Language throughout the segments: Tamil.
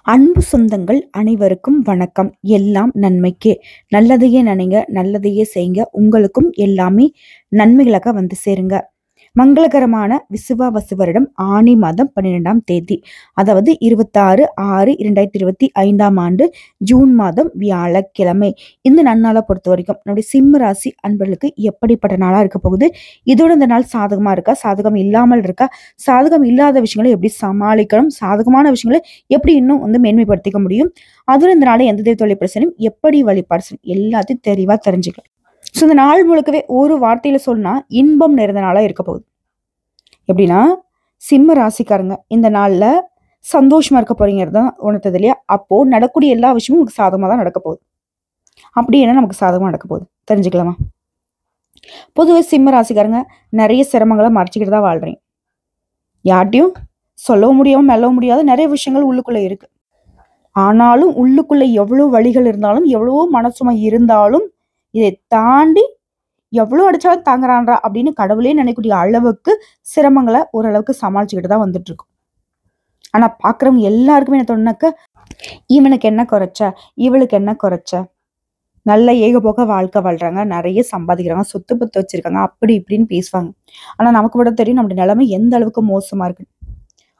அன்பு சொந்தங்கள் அனைவருக்கும் வணக்கம். எல்லாம் நன்மைக்கே. நல்லதையே நினைங்க, நல்லதையே செய்யுங்க. உங்களுக்கும் எல்லாமே நன்மைகளாக வந்து சேருங்க. மங்களகரமான விசுவாவசு வருடம் ஆனி மாதம் 12ஆம் தேதி, அதாவது 26/6/2025 ஜூன் மாதம் வியாழக்கிழமை. இந்த நன்னாளை பொறுத்த வரைக்கும் நம்முடைய சிம்ம ராசி அன்பர்களுக்கு எப்படிப்பட்ட நாளா இருக்க போகுது? இதோட இந்த நாள் சாதகமா இருக்கா, சாதகம் இல்லாமல் இருக்கா, சாதகம் இல்லாத விஷயங்களை எப்படி சமாளிக்கணும், சாதகமான விஷயங்களை எப்படி இன்னும் மேன்மைப்படுத்திக்க முடியும், அதுவும் இந்த நாளை எந்த தெய்வ பிரச்சனையும் எப்படி வழிபாடு செய்யணும், எல்லாத்தையும் தெளிவா தெரிஞ்சுக்கலாம். ஸோ இந்த நாள் முழுக்கவே ஒரு வார்த்தையில சொன்னா இன்பம் நிறைந்த நாளா இருக்க போகுது. எப்படின்னா, சிம்ம ராசிக்காரங்க இந்த நாள்ல சந்தோஷமா இருக்க போறீங்கிறது தான் உணர்த்தது இல்லையா? அப்போ நடக்கக்கூடிய எல்லா விஷயமும் உங்களுக்கு சாதகமா தான் நடக்க போகுது. அப்படி என்ன நமக்கு சாதகமா நடக்க போகுது தெரிஞ்சுக்கலாமா? பொதுவாக சிம்ம ராசிக்காரங்க நிறைய சிரமங்களை மறைச்சிக்கிட்டு தான் வாழ்றீங்க. யார்ட்டையும் சொல்லவும் முடியாம மெல்லவும் முடியாத நிறைய விஷயங்கள் உள்ளுக்குள்ள இருக்கு. ஆனாலும் உள்ளுக்குள்ள எவ்வளவு வழிகள் இருந்தாலும், எவ்வளவோ மனசுமை இருந்தாலும், இதை தாண்டி எவ்வளவு அடிச்சாலும் தாங்குறான்றா அப்படின்னு கடவுளே நினைக்கக்கூடிய அளவுக்கு சிரமங்களை ஓரளவுக்கு சமாளிச்சுக்கிட்டு தான் வந்துட்டு இருக்கும். ஆனா பாக்குறவங்க எல்லாருக்குமே என்ன தோணுனாக்க, இவனுக்கு என்ன குறைச்ச, இவளுக்கு என்ன குறைச்ச, நல்ல ஏகபோக வாழ்க்கை வாழ்றாங்க, நிறைய சம்பாதிக்கிறாங்க, சொத்து பத்து வச்சிருக்காங்க, அப்படி இப்படின்னு பேசுவாங்க. ஆனா நமக்கு கூட தெரியும் நம்முடைய நிலைமை எந்த அளவுக்கு மோசமா இருக்கு.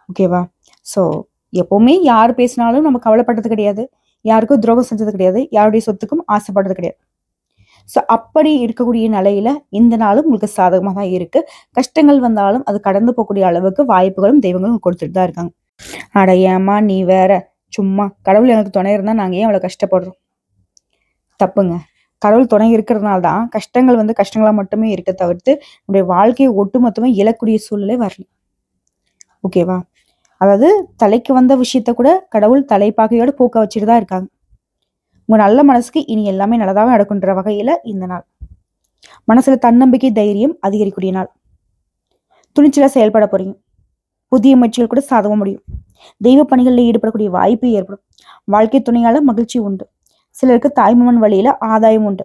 ஓகேவா? ஸோ எப்பவுமே யார் பேசினாலும் நம்ம கவலைப்பட்டது கிடையாது, யாருக்கும் துரோகம் செஞ்சது கிடையாது, யாருடைய சொத்துக்கும் ஆசைப்பட்டது கிடையாது. ஸோ அப்படி இருக்கக்கூடிய நிலையில இந்த நாளும் உங்களுக்கு சாதகமாக தான் இருக்கு. கஷ்டங்கள் வந்தாலும் அது கடந்து போகக்கூடிய அளவுக்கு வாய்ப்புகளும் தெய்வங்களும் கொடுத்துட்டு தான் இருக்காங்க. அட ஏமா நீ வேற, சும்மா கடவுள் எனக்கு துணை இருந்தா நாங்க ஏன் அவ்வளவு கஷ்டப்படுறோம்? தப்புங்க. கடவுள் துணை இருக்கிறதுனால தான் கஷ்டங்கள் கஷ்டங்களா மட்டுமே இருக்க தவிர்த்து நம்முடைய வாழ்க்கையை ஒட்டுமொத்தமா இழக்கூடிய சூழ்நிலை வரல. ஓகேவா? அதாவது தலைக்கு வந்த விஷயத்த கூட கடவுள் தலைப்பாகையோட போக்க வச்சுட்டு தான் இருக்காங்க. உங்க நல்ல மனசுக்கு இனி எல்லாமே நல்லதாக நடக்குன்ற வகையில இந்த நாள். மனசுல தன்னம்பிக்கை தைரியம் அதிகரிக்கூடிய நாள். துணிச்சலா செயல்பட போறீங்க. புதிய முயற்சிகள் கூட சாதக முடியும். தெய்வ பணிகளில் ஈடுபடக்கூடிய வாய்ப்பு ஏற்படும். வாழ்க்கை துணையால மகிழ்ச்சி உண்டு. சிலருக்கு தாய்மகன் வழியில ஆதாயம் உண்டு.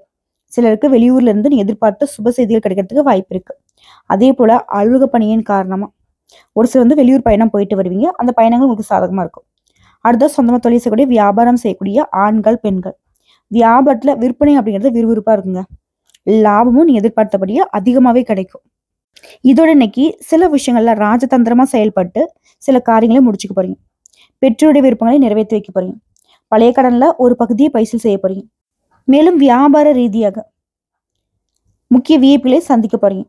சிலருக்கு வெளியூர்ல இருந்து எதிர்பார்த்த சுப செய்திகள் கிடைக்கிறதுக்கு வாய்ப்பு இருக்கு. அதே போல அலுவலக பணியின் காரணமா ஒரு சிலர் வெளியூர் பயணம் போயிட்டு வருவீங்க. அந்த பயணங்கள் உங்களுக்கு சாதகமா இருக்கும். அடுத்த சொந்தமா தொழில் செய்யக்கூடிய வியாபாரம் செய்யக்கூடிய ஆண்கள் பெண்கள் வியாபாரத்துல விற்பனை அப்படிங்கிறது விறுவிறுப்பா இருக்குங்க. லாபமும் நீங்க எதிர்பார்த்தபடியே அதிகமாவே கிடைக்கும். இதோட இன்னைக்கு சில விஷயங்கள்ல ராஜதந்திரமா செயல்பட்டு சில காரியங்களை முடிச்சுக்க போறீங்க. பெற்றோருடைய விருப்பங்களை நிறைவேற்றி வைக்க போறீங்க. பழைய கடன்ல ஒரு பகுதியை பைசல் செய்ய போறீங்க. மேலும் வியாபார ரீதியாக முக்கிய விஐபிகளை சந்திக்க போறீங்க.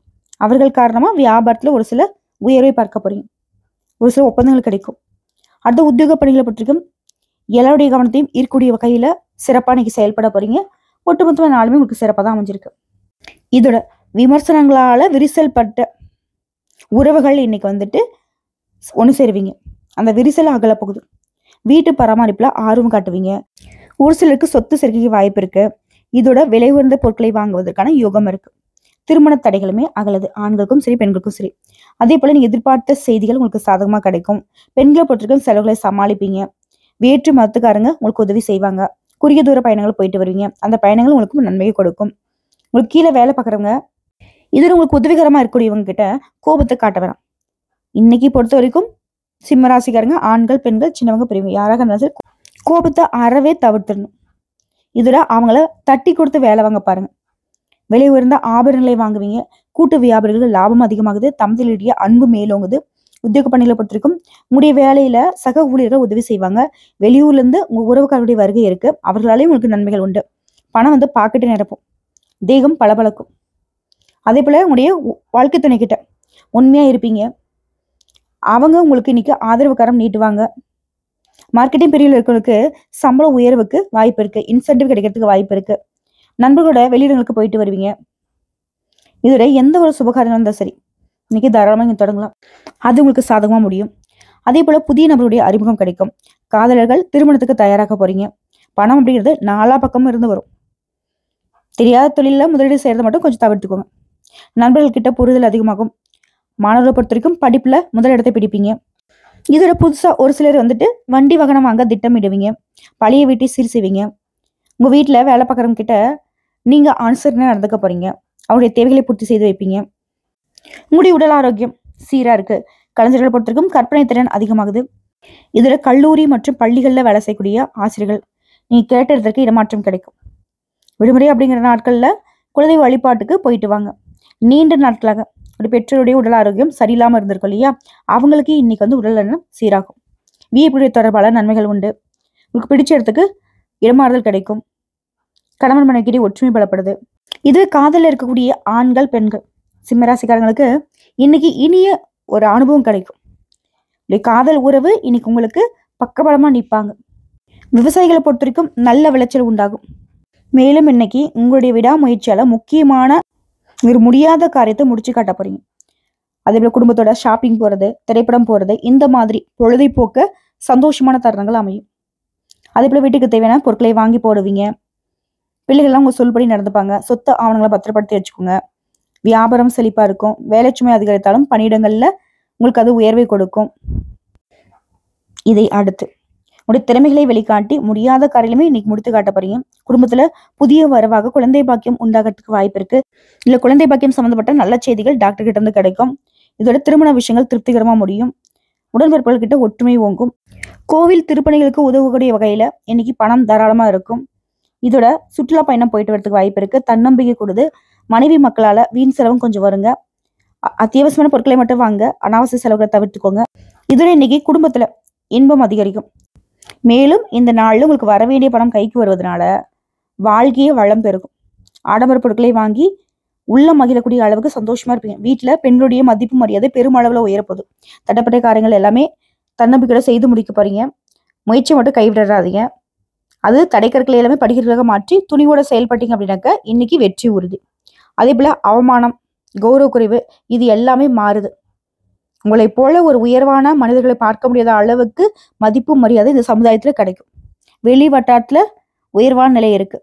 அவர்கள் காரணமா வியாபாரத்துல ஒரு சில உயர்வை பார்க்க போறீங்க. ஒரு சில ஒப்பந்தங்கள் கிடைக்கும். அடுத்த உத்தியோக பணிகளை பற்றிக்கும் எல்லாருடைய கவனத்தையும் ஈர்க்கக்கூடிய வகையில சிறப்பா இன்னைக்கு செயல்பட போறீங்க. ஒட்டுமொத்தமா நாளுமே உங்களுக்கு சிறப்பா தான் அமைஞ்சிருக்கு. இதோட விமர்சனங்களால விரிசல் பட்ட உறவுகள் இன்னைக்கு ஒண்ணு சேருவீங்க. அந்த விரிசல் அகல போகுது. வீட்டு பராமரிப்புல ஆர்வம் காட்டுவீங்க. ஒரு சிலருக்கு சொத்து சேர்க்கைக்கு வாய்ப்பு இருக்கு. இதோட விலை உயர்ந்த பொருட்களை வாங்குவதற்கான யோகம் இருக்கு. திருமண தடைகளுமே அகலது. ஆண்களுக்கும் சரி பெண்களுக்கும் சரி. அதே போல நீங்க எதிர்பார்த்த செய்திகள் உங்களுக்கு சாதகமா கிடைக்கும். பெண்களை பொறுத்திருக்கும் செலவுகளை சமாளிப்பீங்க. வேற்று மதத்துக்காரங்க உங்களுக்கு உதவி செய்வாங்க. குறுகிய தூர பயணங்கள் போயிட்டு வருவீங்க. அந்த பயணங்கள் உங்களுக்கு நன்மையை கொடுக்கும். உங்களுக்கு கீழே வேலை பார்க்குறவங்க இதுல உங்களுக்கு உதவிகரமா இருக்கக்கூடியவங்க கிட்ட கோபத்தை காட்ட வேணாம். இன்னைக்கு பொறுத்த வரைக்கும் சிம்ம ராசிக்காரங்க ஆண்கள் பெண்கள் சின்னவங்க பெரியவங்க யாராக இருந்தாலும் சரி கோபத்தை அறவே தவிர்த்துடணும். இதுல அவங்கள தட்டி கொடுத்து வேலை வாங்க பாருங்க. விலை உயர்ந்த ஆபரணங்களை வாங்குவீங்க. கூட்டு வியாபாரிகள் லாபம் அதிகமாகுது. தம்பதியிடையே அன்பு மேலோங்குது. உத்தியோக பணிகளை பொறுத்திருக்கும் உங்களுடைய வேலையில சக ஊழியர்கள் உதவி செய்வாங்க. வெளியூர்ல இருந்து உங்க உறவுக்காரருடைய வருகை இருக்கு. அவர்களாலேயும் உங்களுக்கு நன்மைகள் உண்டு. பணம் பாக்கெட்டை நிரப்பும். தேகம் பளபளக்கும். அதே போல உங்களுடைய வாழ்க்கை துணை கிட்ட உண்மையா இருப்பீங்க. அவங்க உங்களுக்கு இன்னைக்கு ஆதரவு கரம் நீட்டுவாங்க. மார்க்கெட்டிங் பிரிவில் இருக்கிறவங்களுக்கு சம்பள உயர்வுக்கு வாய்ப்பு இருக்கு. இன்சென்டிவ் கிடைக்கிறதுக்கு வாய்ப்பு இருக்கு. நண்பர்களோட வெளியிடங்களுக்கு போயிட்டு வருவீங்க. இதோட எந்த ஒரு சுபகாரியம் இருந்தாலும் சரி இன்னைக்கு தாராளமாக நீங்க தொடங்கலாம். அது உங்களுக்கு சாதகமா முடியும். அதே போல புதிய நபருடைய அறிமுகம் கிடைக்கும். காதலர்கள் திருமணத்துக்கு தயாராக போறீங்க. பணம் அப்படிங்கிறது நாலா பக்கமும் இருந்து வரும். தெரியாத தொழில முதலீடு செய்யறதை மட்டும் கொஞ்சம் தவிர்த்துக்கோங்க. நண்பர்கள் கிட்ட புரிதல் அதிகமாகும். மாணவர்களை பொறுத்த வரைக்கும் படிப்புல முதலிடத்தை பிடிப்பீங்க. இதோட புதுசா ஒரு சிலர் வண்டி வாகனம் வாங்க திட்டமிடுவீங்க. பழைய வீட்டை சீர் செய்வீங்க. உங்க வீட்டுல வேலை பார்க்குறவங்க கிட்ட நீங்க அனுசரணை நடந்துக்க போறீங்க. அவருடைய தேவைகளை பூர்த்தி செய்து வைப்பீங்க. உங்களுடைய உடல் ஆரோக்கியம் சீரா இருக்கு. கலைஞர்களை பொறுத்திருக்கும் கற்பனை திறன் அதிகமாகுது. இதுல கல்லூரி மற்றும் பள்ளிகள்ல வேலை செய்யக்கூடிய ஆசிரியர்கள் நீங்க கேட்ட இடத்துக்கு இடமாற்றம் கிடைக்கும். விடுமுறை அப்படிங்கிற நாட்கள்ல குலதெய்வ வழிபாட்டுக்கு போயிட்டு வாங்க. நீண்ட நாட்களாக ஒரு பெற்றோருடைய உடல் ஆரோக்கியம் சரியில்லாம இருந்திருக்கும் இல்லையா, அவங்களுக்கு இன்னைக்கு வந்து உடல் நலம் சீராகும். விஐபி தொடர்பான நன்மைகள் உண்டு. உங்களுக்கு பிடிச்ச இடத்துக்கு இடமாறுதல் கிடைக்கும். கணவன் மனைவிக்கிடையே ஒற்றுமை பலப்படுது. இது காதலில் இருக்கக்கூடிய ஆண்கள் பெண்கள் சிம்மராசிக்காரங்களுக்கு இன்னைக்கு இனிய ஒரு அனுபவம் கிடைக்கும். காதல் உறவு இன்னைக்கு உங்களுக்கு பக்கபலமா நிற்பாங்க. விவசாயிகளை பொறுத்த வரைக்கும் நல்ல விளைச்சல் உண்டாகும். மேலும் இன்னைக்கு உங்களுடைய விடாமுயற்சியால முக்கியமான ஒரு முடியாத காரியத்தை முடிச்சு காட்ட போறீங்க. அதே போல குடும்பத்தோட ஷாப்பிங் போறது, திரைப்படம் போறது, இந்த மாதிரி பொழுதை போக்க சந்தோஷமான தருணங்கள் அமையும். அதே போல வீட்டுக்கு தேவையான பொருட்களை வாங்கி போடுவீங்க. பிள்ளைகள்லாம் உங்க சொல்படி நடந்துப்பாங்க. சொத்து ஆவணங்களை பத்திரப்படுத்தி வச்சுக்கோங்க. வியாபாரம் செழிப்பா இருக்கும். வேலை சுமை அதிகரித்தாலும் பணியிடங்கள்ல உங்களுக்கு அது உயர்வை கொடுக்கும். இதை அடுத்து உடைய திறமைகளை வெளிக்காட்டி முடியாத காரியமே இன்னைக்கு முடித்து காட்ட போறீங்க. குடும்பத்துல புதிய வரவாக குழந்தை பாக்கியம் உண்டாகிறதுக்கு வாய்ப்பு இருக்கு. இல்ல குழந்தை பாக்கியம் சம்பந்தப்பட்ட நல்ல செய்திகள் டாக்டர் கிட்ட இருந்து கிடைக்கும். இதோட திருமண விஷயங்கள் திருப்திகரமா முடியும். உடன்பிறப்புகள் கிட்ட ஒற்றுமை ஓங்கும். கோவில் திருப்பணிகளுக்கு உதவக்கூடிய வகையில இன்னைக்கு பணம் தாராளமா இருக்கும். இதோட சுற்றுலா பயணம் போயிட்டு வரதுக்கு வாய்ப்பு இருக்கு. தன்னம்பிக்கை கொடுது. மனைவி மக்களால வீண் செலவும் கொஞ்சம் வருங்க. அத்தியாவசியமான பொருட்களை மட்டும் வாங்க. அனாவசிய செலவுகளை தவிர்த்துக்கோங்க. இதோட இன்னைக்கு குடும்பத்துல இன்பம் அதிகரிக்கும். மேலும் இந்த நாள்ல உங்களுக்கு வர வேண்டிய பணம் கைக்கு வருவதனால வாழ்க்கையே வளம் பெருகும். ஆடம்பர பொருட்களை வாங்கி உள்ள மகிழக்கூடிய அளவுக்கு சந்தோஷமா இருப்பீங்க. வீட்டுல பெண்களுடைய மதிப்பு மரியாதை பெருமளவுல உயரப்போகுது. தட்டப்பட்ட காரியங்கள் எல்லாமே தன்னம்பிக்கையோட செய்து முடிக்க போறீங்க. முயற்சி மட்டும் கைவிடாதீங்க. அது தடைக்கற்களை எல்லாமே படிக்கிறதுக்காக மாற்றி துணிவோட செயல்பட்டீங்க அப்படின்னாக்க இன்னைக்கு வெற்றி உறுதி. அதே போல அவமானம், கௌரவ குறைவு இது எல்லாமே மாறுது. உங்களை போல ஒரு உயர்வான மனிதர்களை பார்க்க முடியாத அளவுக்கு மதிப்பு மரியாதை இந்த சமுதாயத்துல கிடைக்கும். வெளி வட்டாரத்துல உயர்வான நிலை இருக்கு.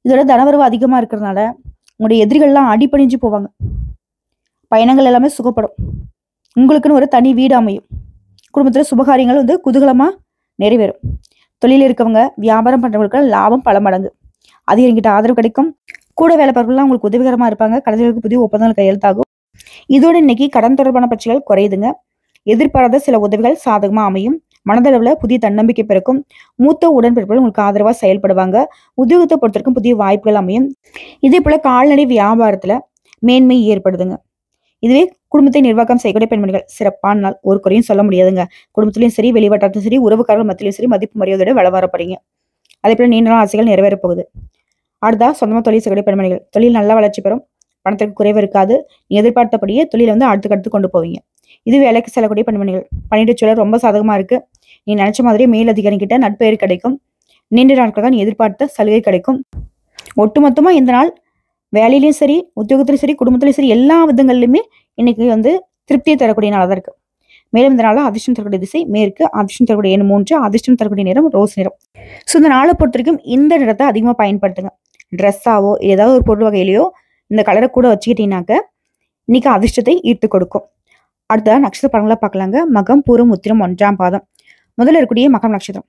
இதோட தனவரவு அதிகமா இருக்கிறதுனால உங்களுடைய எதிரிகள்லாம் அடிபணிஞ்சு போவாங்க. பயணங்கள் எல்லாமே சுகப்படும். உங்களுக்குன்னு ஒரு தனி வீடு அமையும். குடும்பத்துல சுபகாரியங்கள் வந்து குதூகலமா நிறைவேறும். தொழில் இருக்கவங்க, வியாபாரம் பண்றவங்களுக்கு லாபம் பல மடங்கு. அதிகாரிகிட்ட ஆதரவு கிடைக்கும். கூட வேலை பார்க்கலாம் உங்களுக்கு உதவிகரமா இருப்பாங்க. கலைஞர்களுக்கு புதிய ஒப்பந்தங்கள் கையெழுத்தாகும். இதோட இன்னைக்கு கடன் தொடர்பான பிரச்சனைகள் குறையுதுங்க. எதிர்பாராத சில உதவிகள் சாதகமா அமையும். மனதளவுல புதிய தன்னம்பிக்கை பிறக்கும். மூத்த உடன்பிறப்புகள் உங்களுக்கு ஆதரவா செயல்படுவாங்க. உத்தியோகத்தை பொறுத்தவரைக்கும் புதிய வாய்ப்புகள் அமையும். இதே போல கால்நடை வியாபாரத்துல மேன்மை ஏற்படுதுங்க. இதுவே குடும்பத்தை நிர்வாகம் செய்யக்கூடிய பெண்மணிகள் சிறப்பான நாள். ஒரு குறையும் சொல்ல முடியாதுங்க. குடும்பத்திலையும் சரி, வெளிவட்டாரத்திலும் சரி, உறவுக்காரர்கள் மத்தியிலும் சரி மதிப்பு மரியாதையோட வள வர போறீங்க. அதே போல நீண்ட நாள் ஆசைகள் நிறைவேற போகுது. அடுத்தா சொந்தமா தொழில் செய்யக்கூடிய பெண்மணிகள் தொழில் நல்லா வளர்ச்சி பெறும். பணத்திற்கு குறைவு இருக்காது. நீங்க எதிர்பார்த்தபடியே தொழிலை வந்து அடுத்து கொண்டு போவீங்க. இது வேலைக்கு செல்லக்கூடிய பெண்மணிகள் பணியிட சூழல் ரொம்ப சாதகமா இருக்கு. நீ நினைச்ச மாதிரியே மேல் அதிகாரி கிட்ட நட்பெயர் கிடைக்கும். நீண்ட நாட்களாக நீ எதிர்பார்த்த சலுகை கிடைக்கும். ஒட்டுமொத்தமா இந்த நாள் வேலையிலயும் சரி, உத்தியோகத்திலும் சரி, குடும்பத்திலும் சரி எல்லா விதங்கள்லயுமே இன்னைக்கு வந்து திருப்தியை தரக்கூடிய நாளாக தான் இருக்கு. மேலும் இந்த நாள அதிர்ஷ்டம் தரக்கூடிய திசை மேற்கு, அதிர்ஷ்டம் தரக்கூடிய எண் 3, அதிர்ஷ்டம் தரக்கூடிய நிறம் ரோஸ் நிறம். ஸோ இந்த நாளை பொறுத்த வரைக்கும் இந்த நிறத்தை அதிகமா பயன்படுத்துங்க. ட்ரெஸ்ஸாவோ ஏதாவது ஒரு பொருள் வகையிலையோ இந்த கலரை கூட வச்சுக்கிட்டீங்கன்னாக்க இன்னைக்கு அதிர்ஷ்டத்தை ஈர்த்து கொடுக்கும். அடுத்த நட்சத்திர படங்களை பார்க்கலாங்க. மகம், பூரம், உத்திரம் 1ஆம் பாதம். முதல்ல இருக்கக்கூடிய மகம் நட்சத்திரம்.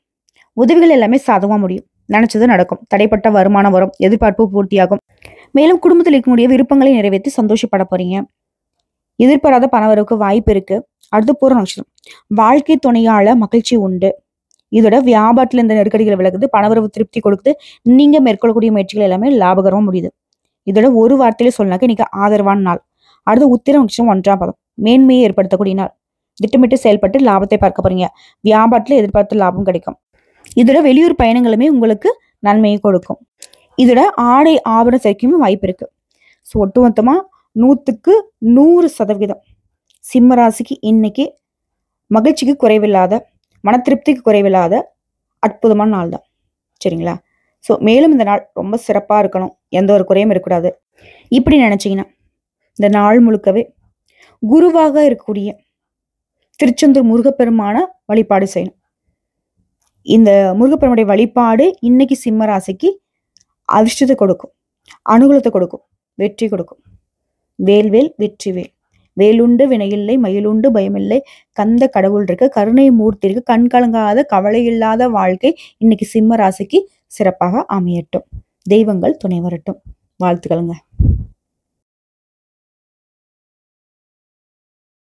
உதவிகள் எல்லாமே சாதகமா முடியும். நினைச்சது நடக்கும். தடைப்பட்ட வருமானம் வரும். எதிர்பார்ப்பு பூர்த்தியாகும். மேலும் குடும்பத்தில் இருக்கக்கூடிய விருப்பங்களை நிறைவேற்றி சந்தோஷப்பட போறீங்க. எதிர்பாராத பணவரவுக்கு வாய்ப்பு இருக்கு. அடுத்து பூர நட்சத்திரம். வாழ்க்கை துணையால மகிழ்ச்சி உண்டு. இதோட வியாபாரத்துல இந்த நெருக்கடிகளை விலகுது. பணவரவு திருப்தி கொடுக்குது. நீங்க மேற்கொள்ளக்கூடிய முயற்சிகள் எல்லாமே லாபகரமா முடியுது. இதோட ஒரு வார்த்தையில சொன்னாக்க இன்னைக்கு ஆதரவான நாள். அடுத்து உத்திர நட்சத்திரம் 1ஆம் பாதம். மேன்மையை ஏற்படுத்தக்கூடிய நாள். திட்டமிட்டு செயல்பட்டு லாபத்தை பார்க்க போறீங்க. வியாபாரத்துல எதிர்பார்த்த லாபம் கிடைக்கும். இதோட வெளியூர் பயணங்களுமே உங்களுக்கு நன்மையை கொடுக்கும். இதோட ஆடை ஆபரண சேர்க்கையுமே வாய்ப்பு இருக்கு. ஸோ ஒட்டுமொத்தமா 100க்கு 100% சிம்ம ராசிக்கு இன்னைக்கு மகிழ்ச்சிக்கு குறைவில்லாத, மன திருப்திக்கு குறைவில்லாத அற்புதமான நாள் தான். சரிங்களா? ஸோ மேலும் இந்த நாள் ரொம்ப சிறப்பா இருக்கணும். எந்த ஒரு குறையும் இருக்கக்கூடாது. இப்படி நினைச்சீங்கன்னா இந்த நாள் முழுக்கவே குருவாக இருக்கக்கூடிய திருச்செந்தூர் முருகப்பெருமான வழிபாடு செய்யணும். இந்த முருகப்பெருமானுடைய வழிபாடு இன்னைக்கு சிம்ம ராசிக்கு அதிர்ஷ்டத்தை கொடுக்கும், அனுகூலத்தை கொடுக்கும், வெற்றி கொடுக்கும். வேல்வேல் வெற்றிவேல். வேலுண்டு வினையில்லை, மயிலுண்டு பயமில்லை, கந்த கடவுள் இருக்கு, கருணை மூர்த்தி இருக்கு, கண் கலங்காத கவலை இல்லாத வாழ்க்கை இன்னைக்கு சிம்ம ராசிக்கு சிறப்பாக அமையட்டும். தெய்வங்கள் துணை வரட்டும். வாழ்த்துக்களுங்க.